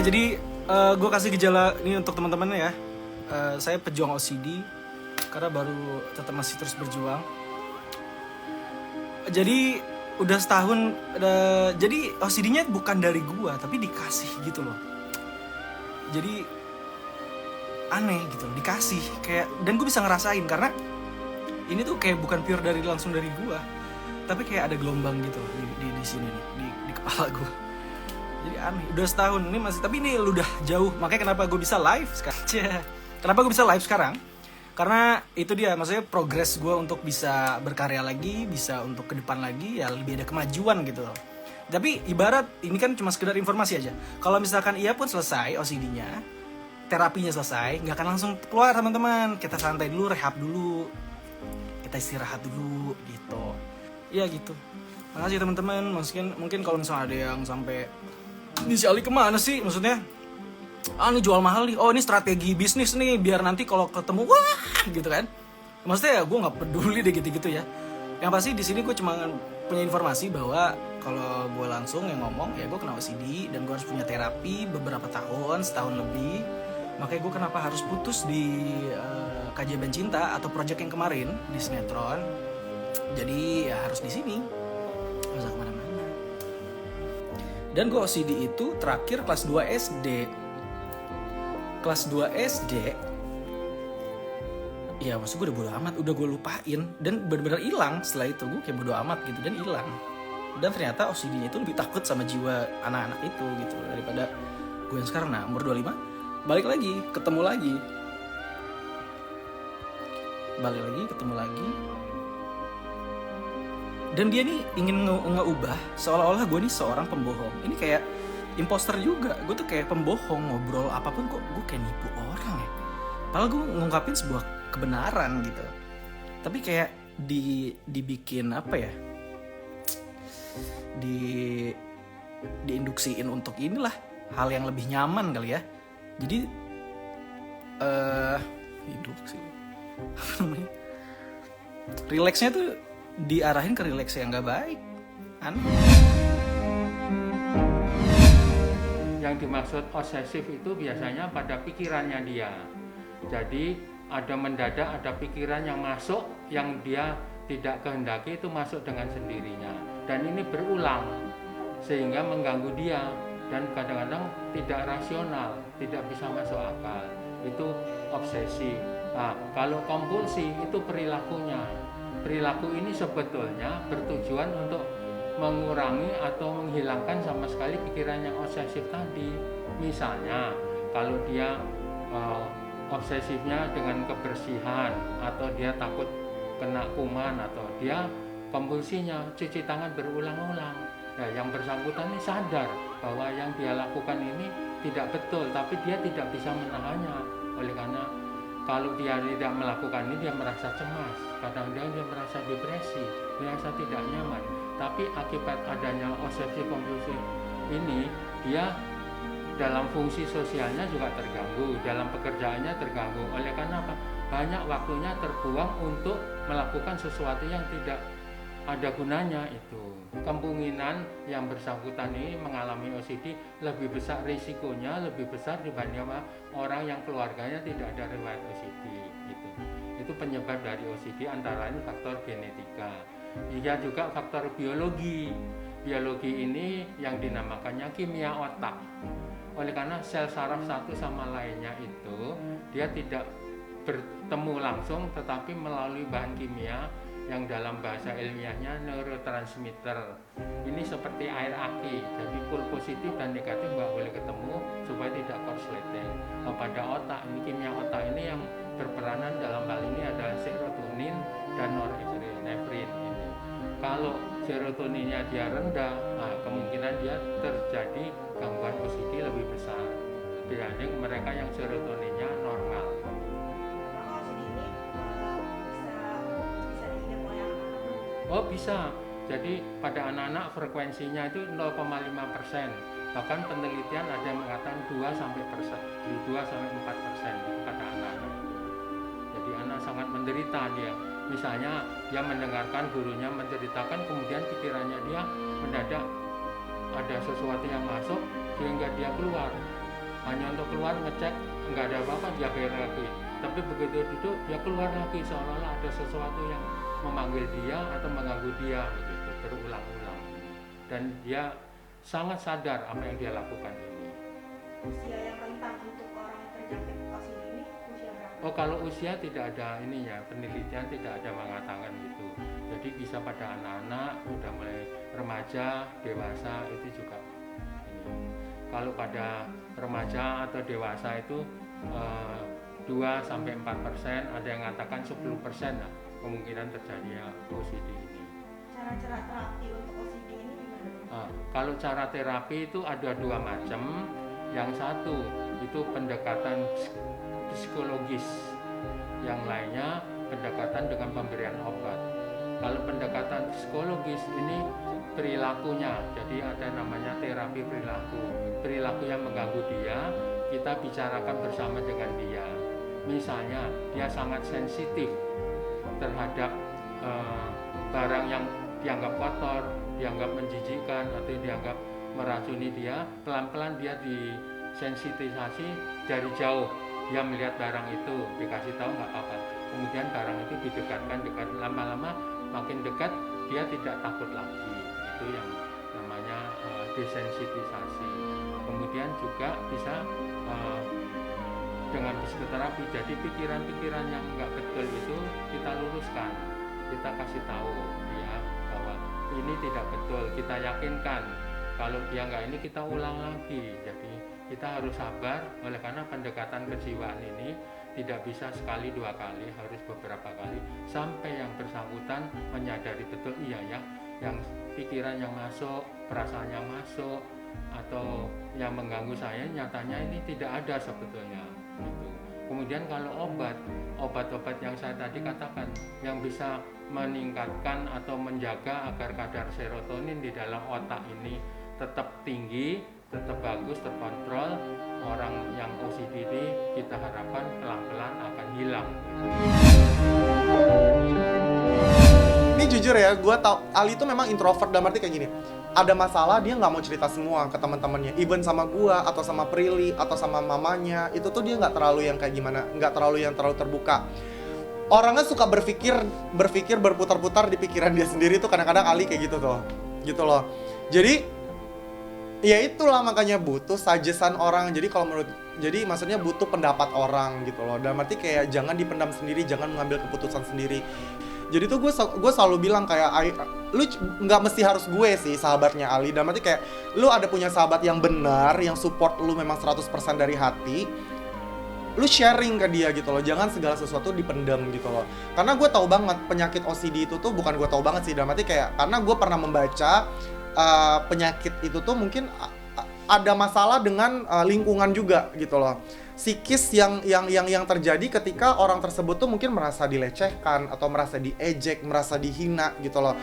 Jadi gue kasih gejala ini untuk teman-teman ya. Saya pejuang OCD karena baru tetap masih terus berjuang. Jadi udah setahun, jadi OCD-nya bukan dari gue tapi dikasih gitu loh. Jadi aneh gitu loh, dikasih kayak, dan gue bisa ngerasain karena ini tuh kayak bukan pure dari langsung dari gue, tapi kayak ada gelombang gitu loh di sini nih, di kepala gue. Jadi aneh, udah setahun ini masih, tapi ini udah jauh. Makanya kenapa gue bisa live sekarang? Kenapa gue bisa live sekarang? Karena itu dia, maksudnya progres gue untuk bisa berkarya lagi, bisa untuk ke depan lagi, ya lebih ada kemajuan gitu loh. Tapi ibarat ini kan cuma sekedar informasi aja. Kalau misalkan ia pun selesai OCD-nya, terapinya selesai, nggak akan langsung keluar teman-teman. Kita santai dulu, rehab dulu, kita istirahat dulu gitu. Iya gitu. Makasih teman-teman. Mungkin kalau misalnya ada yang sampai, ini si Ali kemana sih? Maksudnya, ini jual mahal nih. Oh ini strategi bisnis nih, biar nanti kalau ketemu wah gitu kan. Maksudnya ya gue nggak peduli deh gitu-gitu ya. Yang pasti di sini gue cuma punya informasi bahwa kalau gue langsung yang ngomong ya gue kena OCD dan gue harus punya terapi beberapa tahun, setahun lebih. Makanya gue kenapa harus putus di Kajian Cinta atau project yang kemarin di sinetron. Jadi ya harus di sini, nggak usah kemana-mana. Dan gue OCD itu terakhir kelas 2 SD. Kelas 2 SD, ya maksud gue udah bodo amat, udah gue lupain. Dan benar-benar hilang setelah itu, gue kayak bodo amat gitu dan hilang. Dan ternyata OCD-nya itu lebih takut sama jiwa anak-anak itu gitu daripada gue yang sekarang. Nah umur 25, balik lagi, ketemu lagi. Ketemu lagi. Dan dia nih ingin ngeubah seolah-olah gue nih seorang pembohong. Ini kayak imposter juga. Gue tuh kayak pembohong, ngobrol apapun kok gue kayak nipu orang ya. Padahal gue ngungkapin sebuah kebenaran gitu. Tapi kayak dibikin apa ya? Diinduksiin untuk inilah hal yang lebih nyaman kali ya. Jadi induksi apa namanya? Rileksnya tuh diarahin ke rileks yang gak baik. Aneh. Yang dimaksud obsesif itu biasanya pada pikirannya dia. Jadi ada mendadak ada pikiran yang masuk yang dia tidak kehendaki, itu masuk dengan sendirinya. Dan ini berulang sehingga mengganggu dia dan kadang-kadang tidak rasional, tidak bisa masuk akal. Itu obsesi. Nah, kalau kompulsi itu perilakunya. Perilaku ini sebetulnya bertujuan untuk mengurangi atau menghilangkan sama sekali pikiran yang obsesif tadi. Misalnya kalau dia obsesifnya dengan kebersihan, atau dia takut kena kuman, atau dia kompulsinya cuci tangan berulang-ulang. Nah, yang bersangkutan ini sadar bahwa yang dia lakukan ini tidak betul, tapi dia tidak bisa menahannya. Oleh karena kalau dia tidak melakukan ini, dia merasa cemas, kadang-kadang dia merasa depresi, merasa tidak nyaman. Tapi akibat adanya obsesi kompulsif ini, dia dalam fungsi sosialnya juga terganggu, dalam pekerjaannya terganggu. Oleh karena apa? Banyak waktunya terbuang untuk melakukan sesuatu yang tidak ada gunanya itu. Kemungkinan yang bersangkutan ini mengalami OCD lebih besar, risikonya lebih besar dibanding orang yang keluarganya tidak ada riwayat OCD gitu. Itu penyebab dari OCD antara lain faktor genetika. Iya juga faktor biologi. Biologi ini yang dinamakannya kimia otak. Oleh karena sel saraf satu sama lainnya itu dia tidak bertemu langsung, tetapi melalui bahan kimia yang dalam bahasa ilmiahnya neurotransmitter. Ini seperti air aki, jadi pol positif dan negatif nggak boleh ketemu supaya tidak korsleting. Nah, pada otak ini, kimia otak ini yang berperanan dalam hal ini adalah serotonin dan norepinefrin ini. Kalau serotoninnya dia rendah, nah kemungkinan dia terjadi gangguan OCD lebih besar dibanding mereka yang serotoninnya normal. Oh bisa, jadi pada anak-anak frekuensinya itu 0,5%. Bahkan penelitian ada yang mengatakan 2-4% itu pada anak-anak. Jadi anak sangat menderita dia. Misalnya dia mendengarkan gurunya menceritakan, kemudian pikirannya dia mendadak ada sesuatu yang masuk sehingga dia keluar. hanya untuk keluar ngecek nggak ada apa-apa dia bayar lagi, tapi begitu duduk dia keluar lagi seolah-olah ada sesuatu yang memanggil dia atau mengganggu dia begitu berulang-ulang, dan dia sangat sadar apa yang dia lakukan ini. Usia yang rentan untuk orang terjangkit OCD ini usia berapa? Oh, kalau usia tidak ada ininya, penelitian tidak ada mengatakan itu. Jadi bisa pada anak-anak, udah mulai remaja, dewasa itu juga ini. Kalau pada remaja atau dewasa itu 2-4%, ada yang mengatakan 10% lah kemungkinan terjadinya OCD ini. Cara-cara terapi untuk OCD ini gimana? Kalau cara terapi itu ada 2 macam. Yang satu itu pendekatan psikologis, yang lainnya pendekatan dengan pemberian obat. Kalau pendekatan psikologis ini perilakunya, jadi ada namanya terapi perilaku yang mengganggu dia, kita bicarakan bersama dengan dia. Misalnya dia sangat sensitif terhadap barang yang dianggap kotor, dianggap menjijikkan atau dianggap meracuni dia, pelan-pelan dia disensitisasi dari jauh. Dia melihat barang itu, dikasih tahu nggak apa-apa. Kemudian barang itu didekatkan, lama-lama makin dekat dia tidak takut lagi. Itu yang namanya desensitisasi. Kemudian juga bisa dengan psikoterapi, jadi pikiran-pikiran yang nggak betul itu kita luruskan, kita kasih tahu dia bahwa ini tidak betul, kita yakinkan. Kalau dia nggak ini kita ulang lagi. Jadi kita harus sabar, oleh karena pendekatan kejiwaan ini tidak bisa sekali 2 kali, harus beberapa kali sampai yang bersangkutan menyadari betul iya ya, yang pikiran yang masuk, perasaan yang masuk atau yang mengganggu saya nyatanya ini tidak ada sebetulnya. Gitu. Kemudian kalau obat-obat yang saya tadi katakan yang bisa meningkatkan atau menjaga agar kadar serotonin di dalam otak ini tetap tinggi, tetap bagus, terkontrol, orang yang OCD kita harapkan pelan-pelan akan hilang. Ini jujur ya, gue tau Ali itu memang introvert, dalam arti kayak gini. Ada masalah dia nggak mau cerita semua ke teman-temannya, even sama gue atau sama Prilly atau sama mamanya, itu tuh dia nggak terlalu yang kayak gimana, nggak terlalu terbuka. Orangnya suka berpikir berputar-putar di pikiran dia sendiri tuh kadang-kadang Ali kayak gitu loh. Jadi ya itulah makanya butuh suggestion orang. Jadi maksudnya butuh pendapat orang gitu loh. Dalam arti kayak jangan dipendam sendiri, jangan mengambil keputusan sendiri. Jadi tuh gue selalu bilang kayak lu nggak mesti harus gue sih sahabatnya Ali. Dalam arti kayak lu ada punya sahabat yang benar, yang support lu memang 100% dari hati, lu sharing ke dia gitu loh. Jangan segala sesuatu dipendam gitu loh. Karena gue tahu banget penyakit OCD itu tuh, bukan gue tahu banget sih, dalam arti kayak karena gue pernah membaca penyakit itu tuh mungkin ada masalah dengan lingkungan juga gitu loh. Psikis yang terjadi ketika orang tersebut tuh mungkin merasa dilecehkan atau merasa diejek, merasa dihina gitu loh.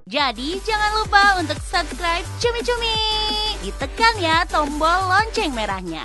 Jadi jangan lupa untuk subscribe Cumi Cumi. Ditekan ya tombol lonceng merahnya.